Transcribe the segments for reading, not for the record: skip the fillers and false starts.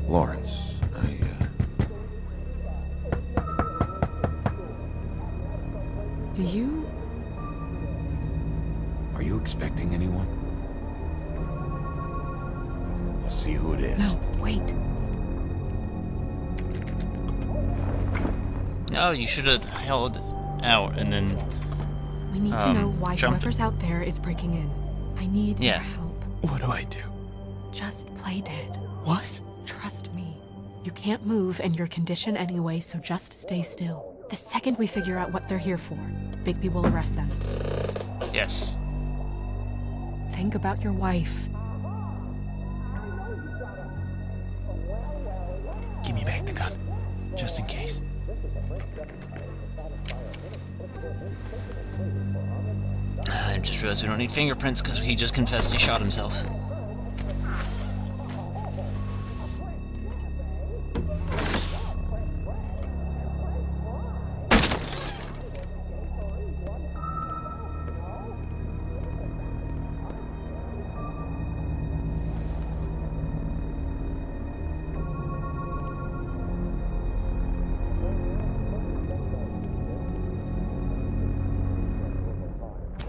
Lawrence, Do you... Are you expecting anyone? I'll see who it is. No, wait. No, you should have held out and then... We need to know why jumped. whoever's out there is breaking in. I need your Yeah. help. What do I do? Just play dead. What? Trust me. You can't move and you're conditioned anyway, so just stay still. The second we figure out what they're here for, Bigby will arrest them. Yes. Think about your wife. Give me back the gun. Just in case. I just realized we don't need fingerprints because he just confessed he shot himself.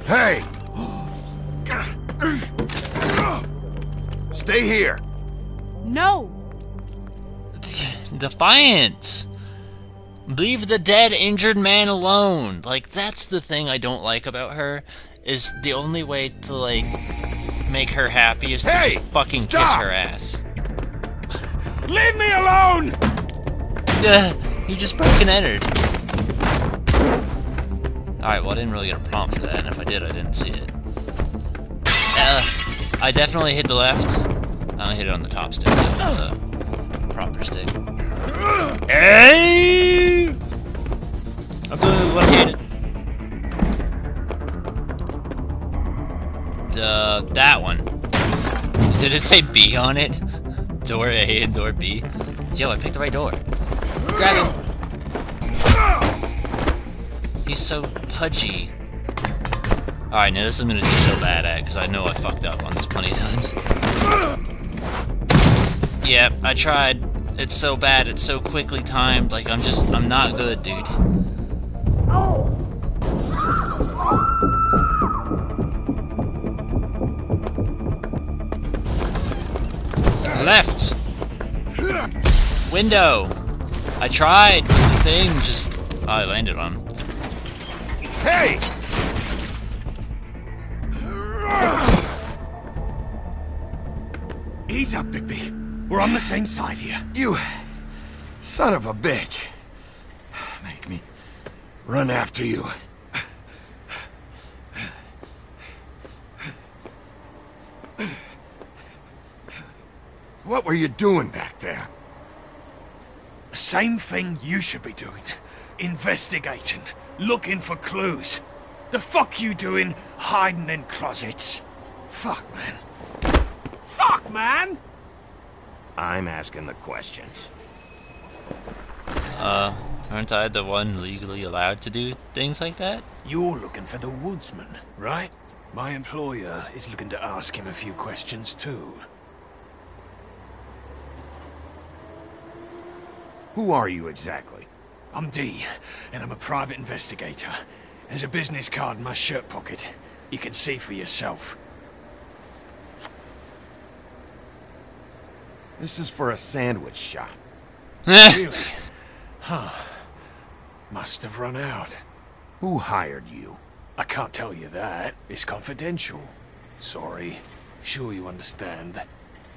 Hey! Stay here! No! Defiance! Leave the dead, injured man alone! Like, that's the thing I don't like about her, is the only way to, like, make her happy is to just fucking kiss her ass. Leave me alone! You just broke and entered. Alright, well I didn't really get a prompt for that, and if I did, I didn't see it. I definitely hit the left. I only hit it on the top stick, though, the proper stick. Hey! I'm doing this one-handed. That one. Did it say B on it? Door A and door B? Yo, I picked the right door. Grab him! He's so pudgy. Alright, now this I'm gonna do so bad at, because I know I fucked up on this plenty of times. Yeah, I tried. It's so bad, it's so quickly timed, like I'm not good, dude. Left! Window! I tried, but the thing just... Oh, I landed on him. Hey! Ease up, Bigby. We're on the same side here. You son of a bitch. Make me run after you. What were you doing back there? Same thing you should be doing. Investigating. Looking for clues. The fuck you doing hiding in closets? Fuck, man. Fuck, man! I'm asking the questions. Aren't I the one legally allowed to do things like that? You're looking for the woodsman, right? My employer is looking to ask him a few questions too. Who are you exactly? I'm D, and I'm a private investigator. There's a business card in my shirt pocket. You can see for yourself. This is for a sandwich shop. Really? Huh. Must have run out. Who hired you? I can't tell you that. It's confidential. Sorry. Sure you understand.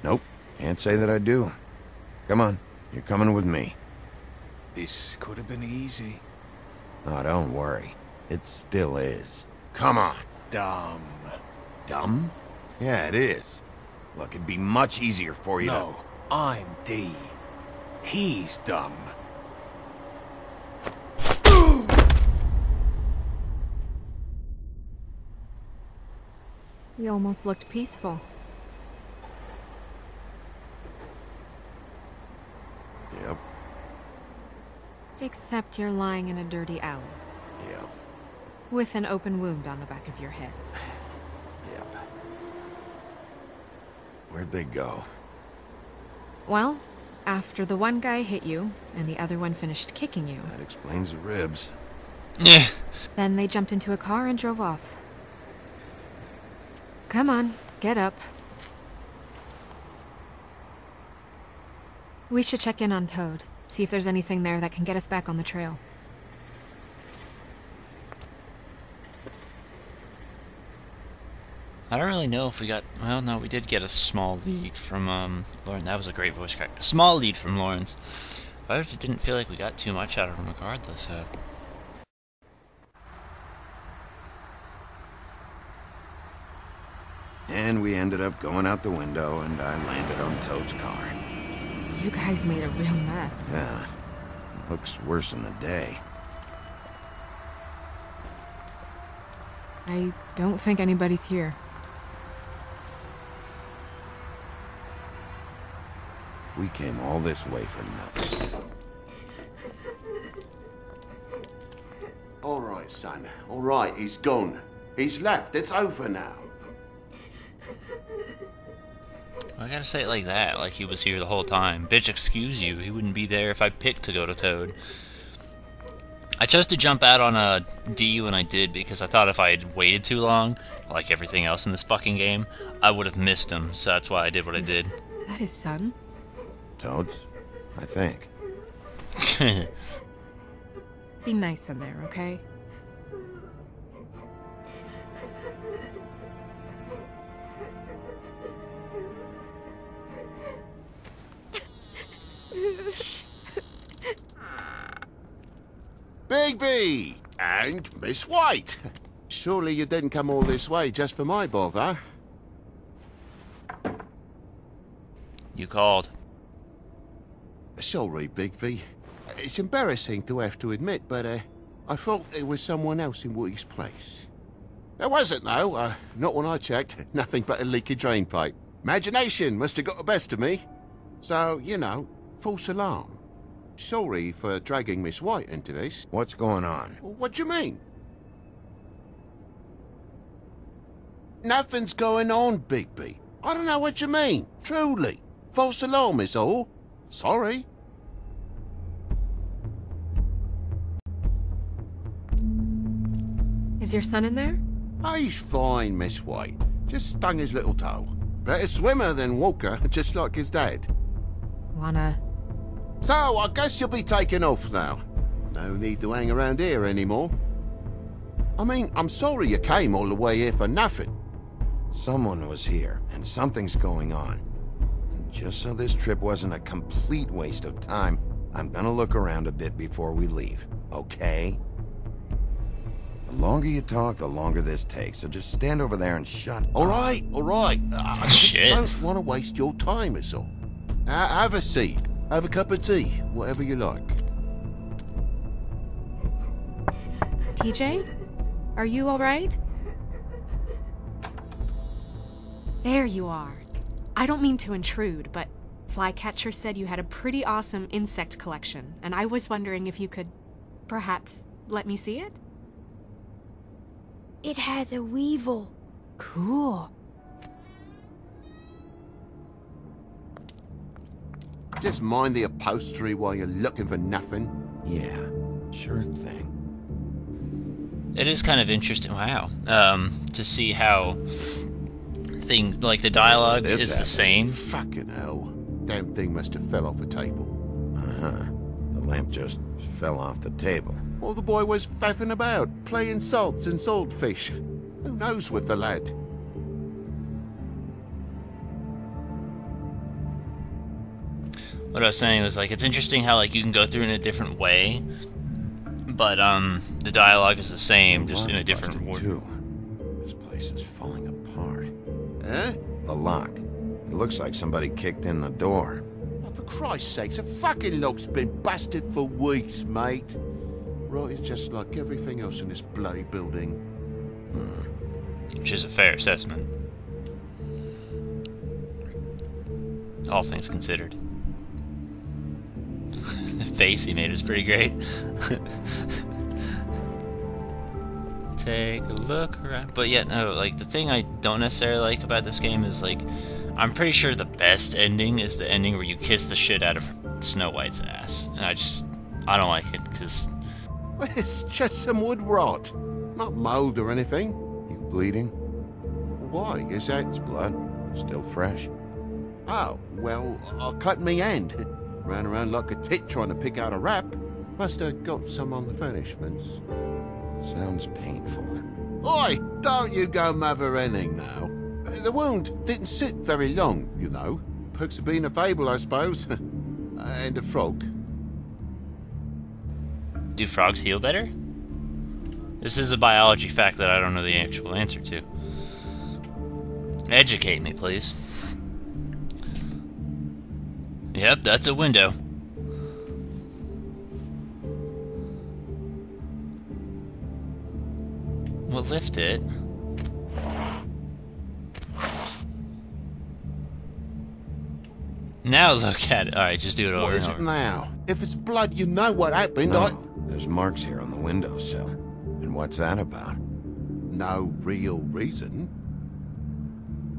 Nope. Can't say that I do. Come on. You're coming with me. This could have been easy. Oh, don't worry. It still is. Come on. Dumb. Dumb? Yeah, it is. Look, it'd be much easier for you No, I'm D. He's dumb. You almost looked peaceful. Yep. Except you're lying in a dirty alley. Yep. With an open wound on the back of your head. Yep. Where'd they go? Well, After the one guy hit you, and the other one finished kicking you, That explains the ribs. Yeah. then they jumped into a car and drove off. Come on, get up. We should check in on Toad, see if there's anything there that can get us back on the trail. I don't really know if we got... Well, no, we did get a small lead from, Lauren. That was a great voice crack. A small lead from Lawrence. But I just didn't feel like we got too much out of him regardless. And we ended up going out the window, and I landed on Toad's car. You guys made a real mess. Yeah, looks worse than the day. I don't think anybody's here. We came all this way for nothing. All right, son. All right, he's gone. He's left. It's over now. I gotta say it like that, like he was here the whole time. Bitch, excuse you, he wouldn't be there if I picked to go to Toad. I chose to jump out on a D when I did because I thought if I had waited too long, like everything else in this fucking game, I would have missed him, so that's why I did what I did. That his son? Toad's? I think. Be nice in there, okay? Bigby! And Miss White! Surely you didn't come all this way just for my bother? You called. Sorry, Bigby. It's embarrassing to have to admit, but I thought there was someone else in Woody's place. There wasn't, though. Not when I checked. Nothing but a leaky drain pipe. Imagination must have got the best of me. So, you know, false alarm. Sorry for dragging Miss White into this. What's going on? What do you mean? Nothing's going on, Bigby. I don't know what you mean. Truly. False alarm is all. Sorry. Is your son in there? Oh, he's fine, Miss White. Just stung his little toe. Better swimmer than walker, just like his dad. Wanna... So, I guess you'll be taking off now. No need to hang around here anymore. I mean, I'm sorry you came all the way here for nothing. Someone was here, and something's going on. And just so this trip wasn't a complete waste of time, I'm gonna look around a bit before we leave, okay? The longer you talk, the longer this takes, so just stand over there and shut up. All right. I Shit. just don't want to waste your time, is all. Have a seat. Have a cup of tea, whatever you like. TJ? Are you alright? There you are. I don't mean to intrude, but Flycatcher said you had a pretty awesome insect collection, and I was wondering if you could, perhaps, let me see it? It has a weevil. Cool. Just mind the upholstery while you're looking for nothing. Yeah, sure thing. It is kind of interesting, wow, to see how things, like the dialogue This is the happened. same. Fucking hell. Damn thing must have fell off the table. Uh-huh. The lamp just fell off the table. Well, the boy was faffing about, playing salts and saltfish. Who knows with the lad? What I was saying was, like, it's interesting how, like, you can go through in a different way, but, the dialogue is the same, just in a Lock's different busted, order. too. This place is falling apart. Eh? The lock. It looks like somebody kicked in the door. Oh, for Christ's sakes, a fucking lock's been busted for weeks, mate. Right, it's just like everything else in this bloody building. Which is a fair assessment. All things considered. The face he made is pretty great. Take a look around. But yet, no, like, the thing I don't necessarily like about this game is, like, I'm pretty sure the best ending is the ending where you kiss the shit out of Snow White's ass. And I don't like it, because... It's just some wood rot. Not mold or anything. You bleeding? Why? Is that... It's blood. Still fresh. Oh, well, I cut me hand. Ran around like a tit trying to pick out a wrap. Must have got some on the furnishments. Sounds painful. Oi, don't you go mother-henning now. The wound didn't sit very long, you know. Perks of being a fable, I suppose. And a frog. Do frogs heal better? This is a biology fact that I don't know the actual answer to. Educate me, please. Yep, that's a window. We'll lift it. Now look at it. Alright, just do it over What and is over. it now? If it's blood, you know what happened. No, there's marks here on the windowsill. And what's that about? No real reason.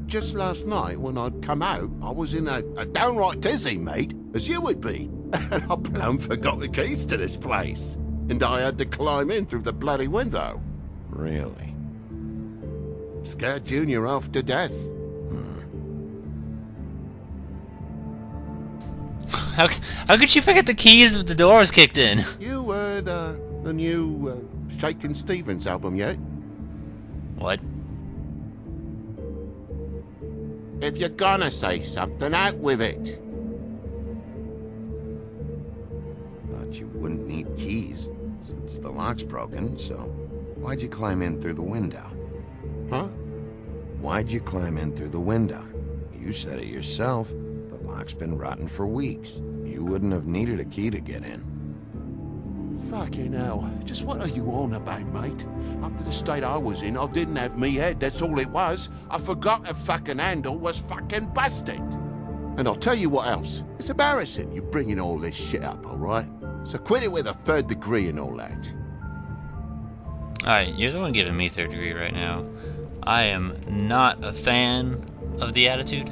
Just last night, when I'd come out, I was in a downright tizzy, mate, as you would be. And I plumb forgot the keys to this place. And I had to climb in through the bloody window. Really? Scared Junior off to death. How could you forget the keys if the door was kicked in? You heard the new Shakin' Stevens album yet? What? If you're gonna say something, out with it. Thought you wouldn't need keys, since the lock's broken, so why'd you climb in through the window? Huh? Why'd you climb in through the window? You said it yourself. The lock's been rotten for weeks. You wouldn't have needed a key to get in. Fucking hell. Just what are you on about, mate? After the state I was in, I didn't have me head, that's all it was. I forgot the fucking handle was fucking busted. And I'll tell you what else. It's embarrassing you bringing all this shit up, alright? So quit it with a 3rd degree and all that. Alright, you're the one giving me 3rd degree right now. I am not a fan of the attitude.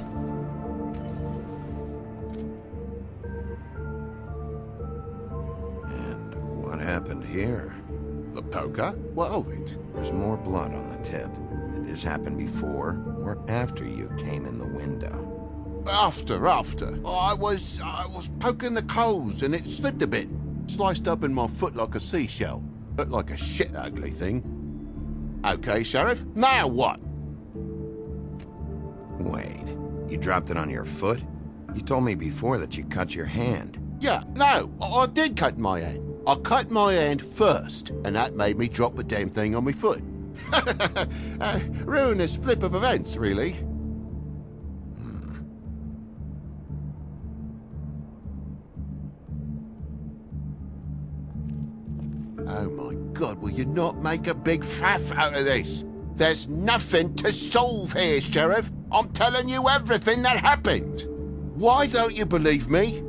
And what happened here? The poker? What of it? There's more blood on the tip. Did this happen before or after you came in the window? After. I was poking the coals and it slipped a bit. Sliced up in my foot like a seashell. Looked like a shit ugly thing. Okay, Sheriff, now what? Wait, you dropped it on your foot? You told me before that you cut your hand. Yeah, no, I did cut my hand. I cut my hand first, and that made me drop the damn thing on my foot. Ruinous flip of events, really. Oh my God, will you not make a big faff out of this? There's nothing to solve here, Sheriff. I'm telling you everything that happened. Why don't you believe me?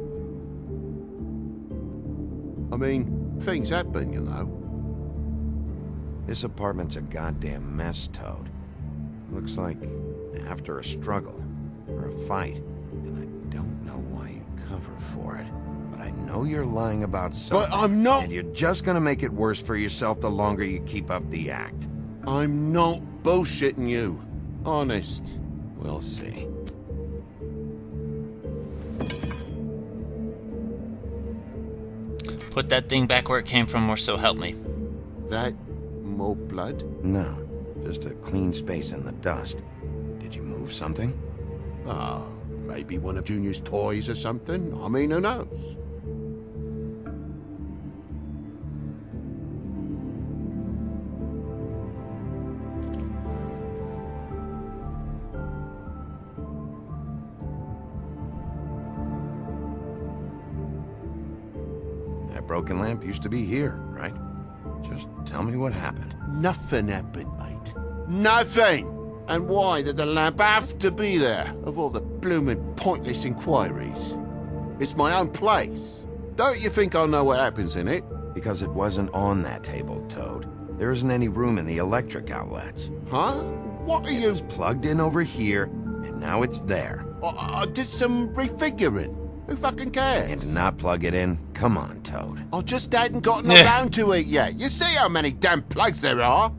I mean, things happen, you know. This apartment's a goddamn mess, Toad. Looks like after a struggle or a fight. And I don't know why you cover for it. But I know you're lying about something. But I'm not. And you're just gonna make it worse for yourself the longer you keep up the act. I'm not bullshitting you. Honest. We'll see. Put that thing back where it came from, or so help me. That more blood? No, just a clean space in the dust. Did you move something? Oh, maybe one of Junior's toys or something. I mean, who knows? That broken lamp used to be here, right? Just tell me what happened. Nothing happened, mate. Nothing! And why did the lamp have to be there, of all the blooming pointless inquiries? It's my own place. Don't you think I'll know what happens in it? Because it wasn't on that table, Toad. There isn't any room in the electric outlets. Huh? What are you... It's plugged in over here, and now it's there. I did some refiguring. Who fucking cares? And to not plug it in? Come on, Toad. I just hadn't gotten around to it yet. You see how many damn plugs there are?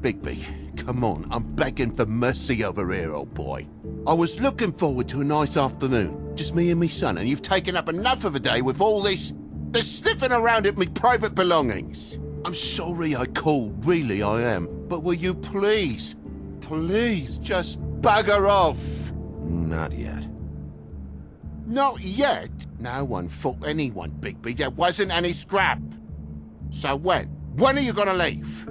Bigby, come on. I'm begging for mercy over here, old boy. I was looking forward to a nice afternoon. Just me and me son, and you've taken up enough of a day with all this sniffing around at me private belongings. I'm sorry I called, really I am. But will you please just bugger off? Not yet. Not yet? No one fought anyone, Bigby. There wasn't any scrap. So when? When are you gonna leave?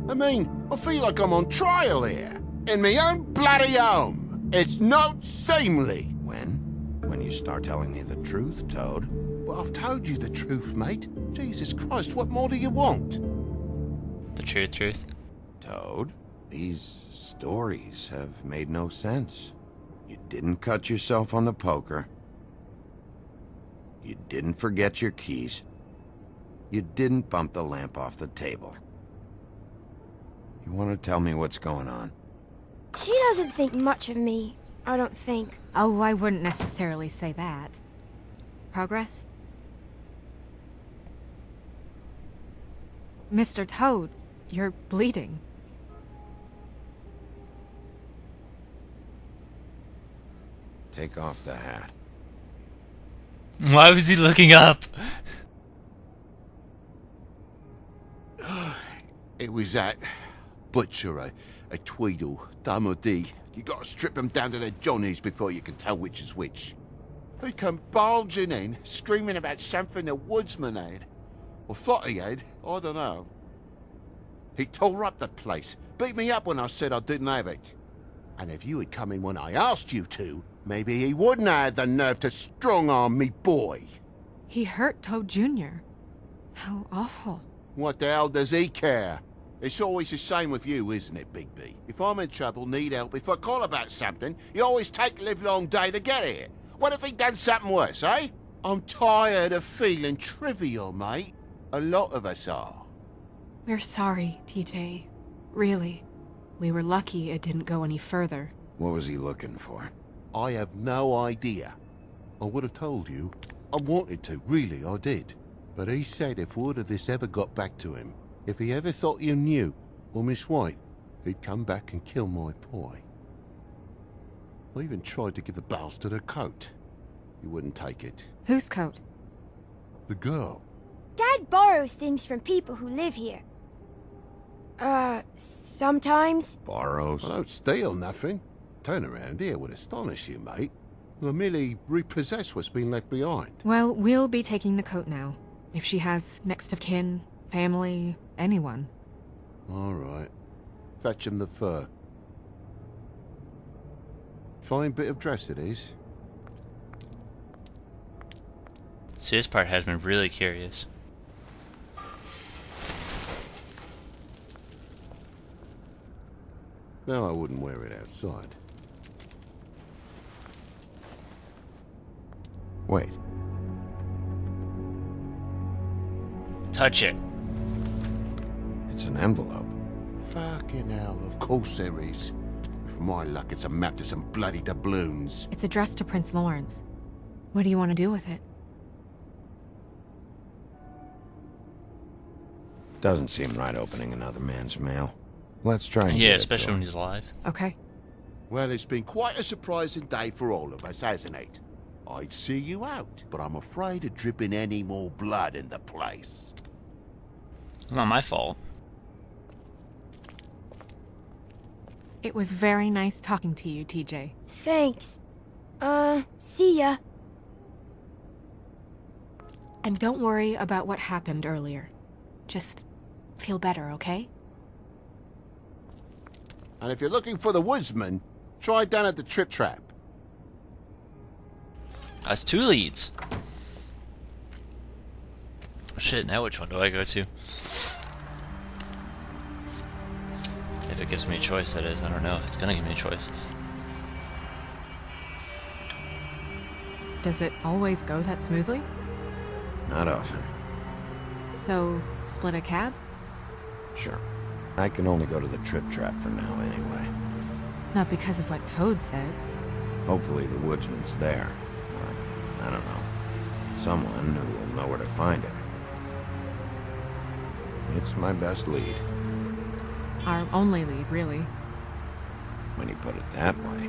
I mean, I feel like I'm on trial here. In my own bloody home. It's not seemly. When? When you start telling me the truth, Toad. Well, I've told you the truth, mate. Jesus Christ, what more do you want? The truth. Toad, these stories have made no sense. You didn't cut yourself on the poker. You didn't forget your keys. You didn't bump the lamp off the table. You want to tell me what's going on? She doesn't think much of me, I don't think. Oh, I wouldn't necessarily say that. Progress? Mr. Toad, you're bleeding. Take off the hat. Why was he looking up? It was that butcher, a Tweedle, Dum or D. You gotta strip them down to their johnnies before you can tell which is which. He come barging in, screaming about something the woodsman had. Or thought he had, I don't know. He tore up the place, beat me up when I said I didn't have it. And if you had come in when I asked you to, maybe he wouldn't have had the nerve to strong-arm me boy. He hurt Toad Jr. How awful. What the hell does he care? It's always the same with you, isn't it, Bigby? If I'm in trouble, need help, if I call about something, you always take a livelong day to get here. What if he'd done something worse, eh? I'm tired of feeling trivial, mate. A lot of us are. We're sorry, TJ. Really. We were lucky it didn't go any further. What was he looking for? I have no idea. I would have told you. I wanted to, really, I did. But he said if word of this ever got back to him, if he ever thought you knew, or Miss White, he'd come back and kill my boy. I even tried to give the bastard a coat. He wouldn't take it. Whose coat? The girl. Dad borrows things from people who live here. Sometimes. Borrows? I don't steal nothing. Turn around here would astonish you, mate. I merely repossess what's been left behind. Well, we'll be taking the coat now. If she has next of kin, family, anyone. All right. Fetch him the fur. Fine bit of dress it is. See, this part has me really curious. No, I wouldn't wear it outside. Wait. Touch it. It's an envelope. Fucking hell, of course there is. With my luck, it's a map to some bloody doubloons. It's addressed to Prince Lawrence. What do you want to do with it? Doesn't seem right opening another man's mail. Let's try and Yeah, get it especially to when him. he's alive. Okay. Well, it's been quite a surprising day for all of us, hasn't it? I'd see you out, but I'm afraid of dripping any more blood in the place. It's not my fault. It was very nice talking to you, TJ. Thanks. See ya. And don't worry about what happened earlier. Just feel better, okay? And if you're looking for the woodsman, try down at the Trip Trap. That's 2 leads. Shit, now which one do I go to? If it gives me a choice, that is. I don't know if it's gonna give me a choice. Does it always go that smoothly? Not often. So, split a cab? Sure. I can only go to the Trip Trap for now anyway. Not because of what Toad said. Hopefully the woodsman's there. Or I don't know. Someone who will know where to find him. It's my best lead. Our only lead, really. When you put it that way.